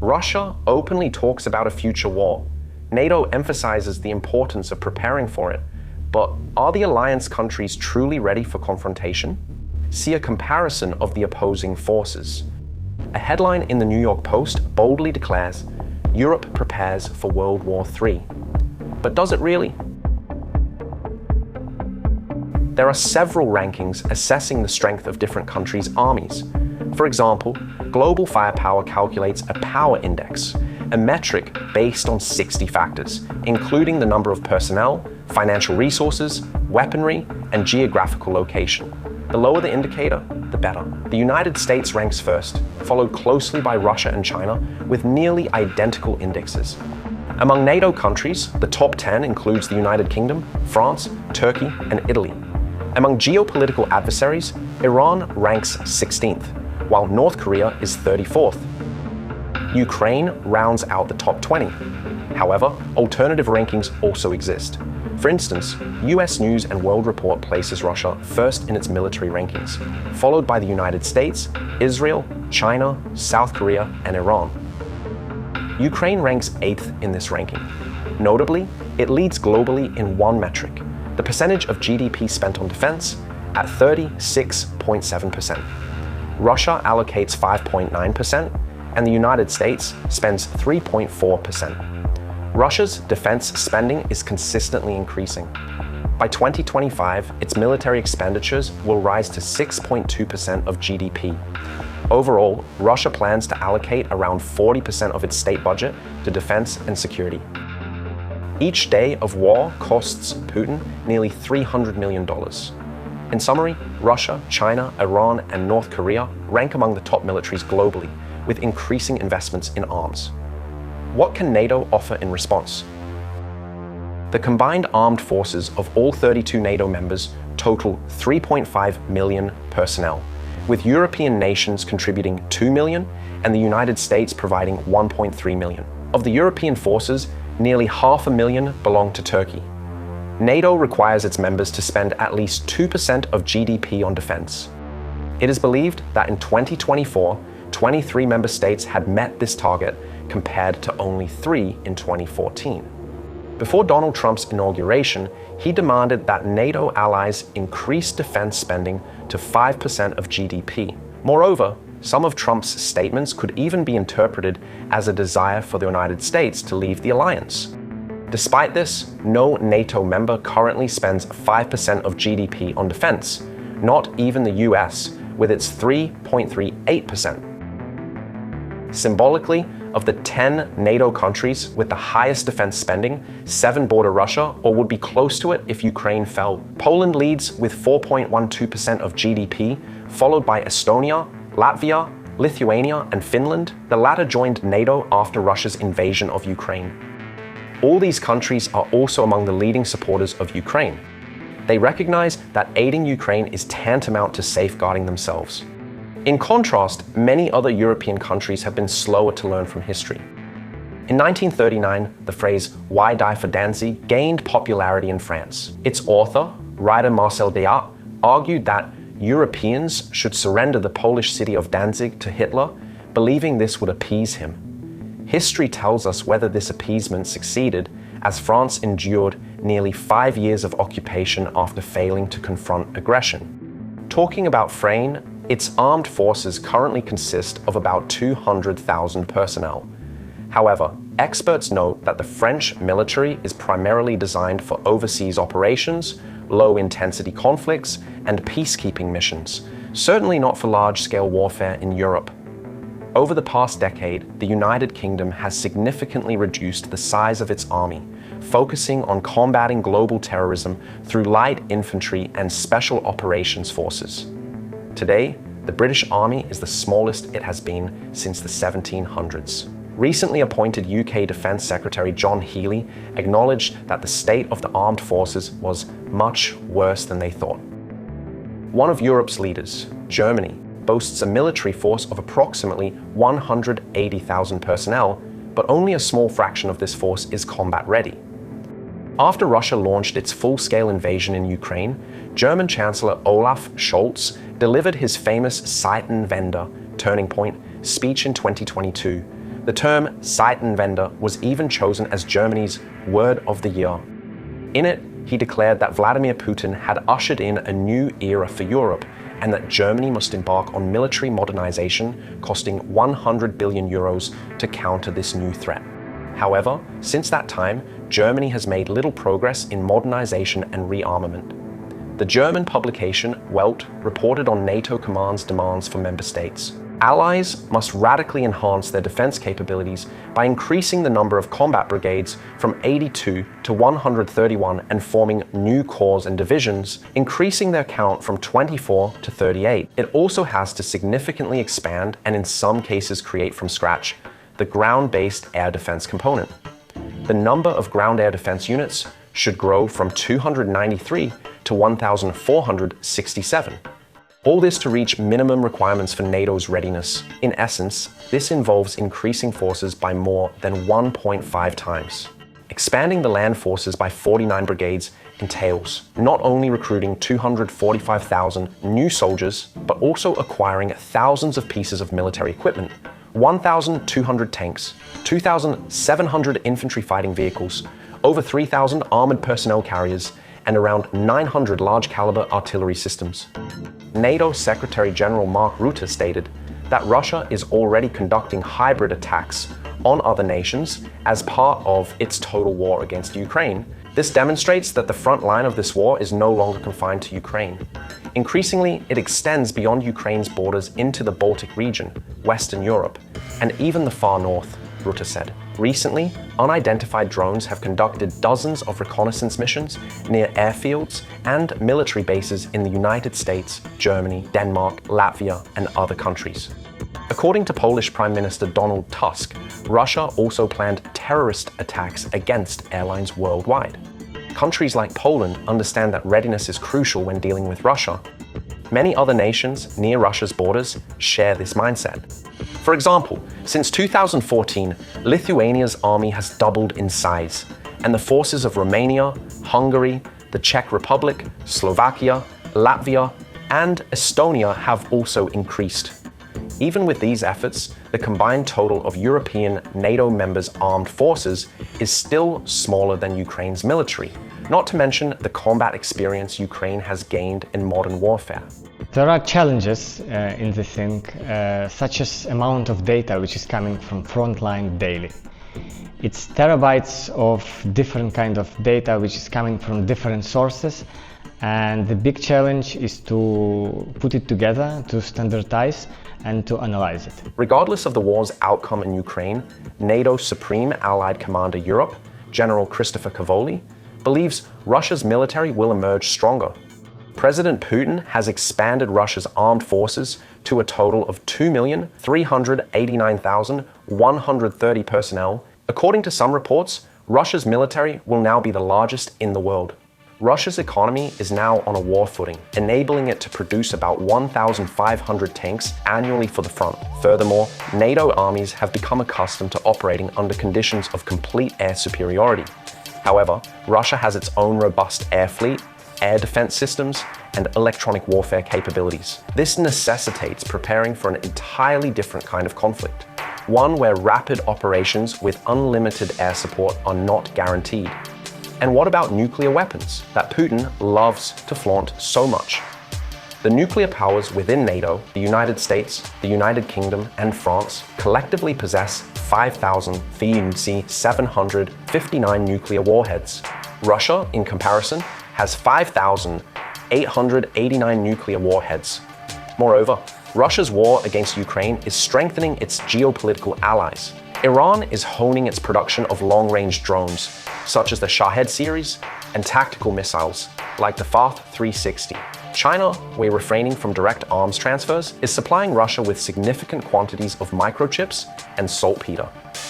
Russia openly talks about a future war. NATO emphasizes the importance of preparing for it. But are the alliance countries truly ready for confrontation? See a comparison of the opposing forces. A headline in the New York Post boldly declares, "Europe prepares for World War III." But does it really? There are several rankings assessing the strength of different countries' armies. For example, Global Firepower calculates a power index, a metric based on 60 factors, including the number of personnel, financial resources, weaponry, and geographical location. The lower the indicator, the better. The United States ranks first, followed closely by Russia and China, with nearly identical indexes. Among NATO countries, the top 10 includes the United Kingdom, France, Turkey, and Italy. Among geopolitical adversaries, Iran ranks 16th, while North Korea is 34th. Ukraine rounds out the top 20. However, alternative rankings also exist. For instance, US News and World Report places Russia first in its military rankings, followed by the United States, Israel, China, South Korea, and Iran. Ukraine ranks 8th in this ranking. Notably, it leads globally in one metric, the percentage of GDP spent on defense, at 36.7%. Russia allocates 5.9%, and the United States spends 3.4%. Russia's defense spending is consistently increasing. By 2025, its military expenditures will rise to 6.2% of GDP. Overall, Russia plans to allocate around 40% of its state budget to defense and security. Each day of war costs Putin nearly $300 million. In summary, Russia, China, Iran, and North Korea rank among the top militaries globally, with increasing investments in arms. What can NATO offer in response? The combined armed forces of all 32 NATO members total 3.5 million personnel, with European nations contributing 2 million and the United States providing 1.3 million. Of the European forces, nearly 500,000 belong to Turkey. NATO requires its members to spend at least 2% of GDP on defense. It is believed that in 2024, 23 member states had met this target compared to only 3 in 2014. Before Donald Trump's inauguration, he demanded that NATO allies increase defense spending to 5% of GDP. Moreover, some of Trump's statements could even be interpreted as a desire for the United States to leave the alliance. Despite this, no NATO member currently spends 5% of GDP on defense, not even the US, with its 3.38%. Symbolically, of the 10 NATO countries with the highest defense spending, 7 border Russia or would be close to it if Ukraine fell. Poland leads with 4.12% of GDP, followed by Estonia, Latvia, Lithuania, and Finland. The latter joined NATO after Russia's invasion of Ukraine. All these countries are also among the leading supporters of Ukraine. They recognize that aiding Ukraine is tantamount to safeguarding themselves. In contrast, many other European countries have been slower to learn from history. In 1939, the phrase "Why die for Danzig" gained popularity in France. Its author, writer Marcel Déat, argued that Europeans should surrender the Polish city of Danzig to Hitler, believing this would appease him. History tells us whether this appeasement succeeded, as France endured nearly 5 years of occupation after failing to confront aggression. Talking about France, its armed forces currently consist of about 200,000 personnel. However, experts note that the French military is primarily designed for overseas operations, low-intensity conflicts, and peacekeeping missions, certainly not for large-scale warfare in Europe. Over the past decade, the United Kingdom has significantly reduced the size of its army, focusing on combating global terrorism through light infantry and special operations forces. Today, the British Army is the smallest it has been since the 1700s. Recently appointed UK Defence Secretary John Healey acknowledged that the state of the armed forces was much worse than they thought. One of Europe's leaders, Germany, boasts a military force of approximately 180,000 personnel, but only a small fraction of this force is combat ready. After Russia launched its full-scale invasion in Ukraine, German Chancellor Olaf Scholz delivered his famous Zeitenwende, turning point, speech in 2022, The term Zeitenwende was even chosen as Germany's Word of the Year. In it, he declared that Vladimir Putin had ushered in a new era for Europe and that Germany must embark on military modernization costing 100 billion euros to counter this new threat. However, since that time, Germany has made little progress in modernization and rearmament. The German publication Welt reported on NATO command's demands for member states. Allies must radically enhance their defense capabilities by increasing the number of combat brigades from 82 to 131 and forming new corps and divisions, increasing their count from 24 to 38. It also has to significantly expand and in some cases create from scratch the ground-based air defense component. The number of ground air defense units should grow from 293 to 1,467. All this to reach minimum requirements for NATO's readiness. In essence, this involves increasing forces by more than 1.5 times. Expanding the land forces by 49 brigades entails not only recruiting 245,000 new soldiers, but also acquiring thousands of pieces of military equipment, 1,200 tanks, 2,700 infantry fighting vehicles, over 3,000 armored personnel carriers, and around 900 large-caliber artillery systems. NATO Secretary General Mark Rutte stated that Russia is already conducting hybrid attacks on other nations as part of its total war against Ukraine. This demonstrates that the front line of this war is no longer confined to Ukraine. Increasingly, it extends beyond Ukraine's borders into the Baltic region, Western Europe, and even the far north, Rutte said. Recently, unidentified drones have conducted dozens of reconnaissance missions near airfields and military bases in the United States, Germany, Denmark, Latvia, and other countries. According to Polish Prime Minister Donald Tusk, Russia also planned terrorist attacks against airlines worldwide. Countries like Poland understand that readiness is crucial when dealing with Russia. Many other nations near Russia's borders share this mindset. For example, since 2014, Lithuania's army has doubled in size, and the forces of Romania, Hungary, the Czech Republic, Slovakia, Latvia, and Estonia have also increased. Even with these efforts, the combined total of European NATO members' armed forces is still smaller than Ukraine's military, not to mention the combat experience Ukraine has gained in modern warfare. There are challenges in this thing, such as amount of data which is coming from frontline daily. It's terabytes of different kind of data which is coming from different sources, and the big challenge is to put it together, to standardize and to analyze it. Regardless of the war's outcome in Ukraine, NATO's Supreme Allied Commander Europe, General Christopher Cavoli, believes Russia's military will emerge stronger. President Putin has expanded Russia's armed forces to a total of 2,389,130 personnel. According to some reports, Russia's military will now be the largest in the world. Russia's economy is now on a war footing, enabling it to produce about 1,500 tanks annually for the front. Furthermore, NATO armies have become accustomed to operating under conditions of complete air superiority. However, Russia has its own robust air fleet, air defense systems, and electronic warfare capabilities. This necessitates preparing for an entirely different kind of conflict, one where rapid operations with unlimited air support are not guaranteed. And what about nuclear weapons that Putin loves to flaunt so much? The nuclear powers within NATO, the United States, the United Kingdom, and France collectively possess 5,759 nuclear warheads. Russia, in comparison, has 5,889 nuclear warheads. Moreover, Russia's war against Ukraine is strengthening its geopolitical allies. Iran is honing its production of long-range drones, such as the Shahed series, and tactical missiles, like the Fath 360. China, where refraining from direct arms transfers, is supplying Russia with significant quantities of microchips and saltpeter,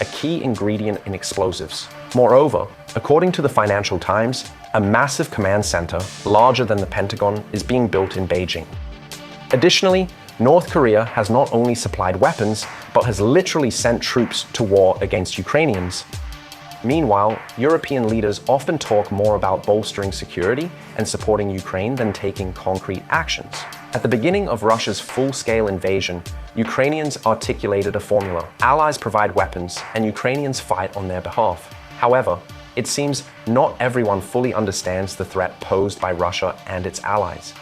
a key ingredient in explosives. Moreover, according to the Financial Times, a massive command center, larger than the Pentagon, is being built in Beijing. Additionally, North Korea has not only supplied weapons, but has literally sent troops to war against Ukrainians. Meanwhile, European leaders often talk more about bolstering security and supporting Ukraine than taking concrete actions. At the beginning of Russia's full-scale invasion, Ukrainians articulated a formula. Allies provide weapons, and Ukrainians fight on their behalf. However, it seems not everyone fully understands the threat posed by Russia and its allies.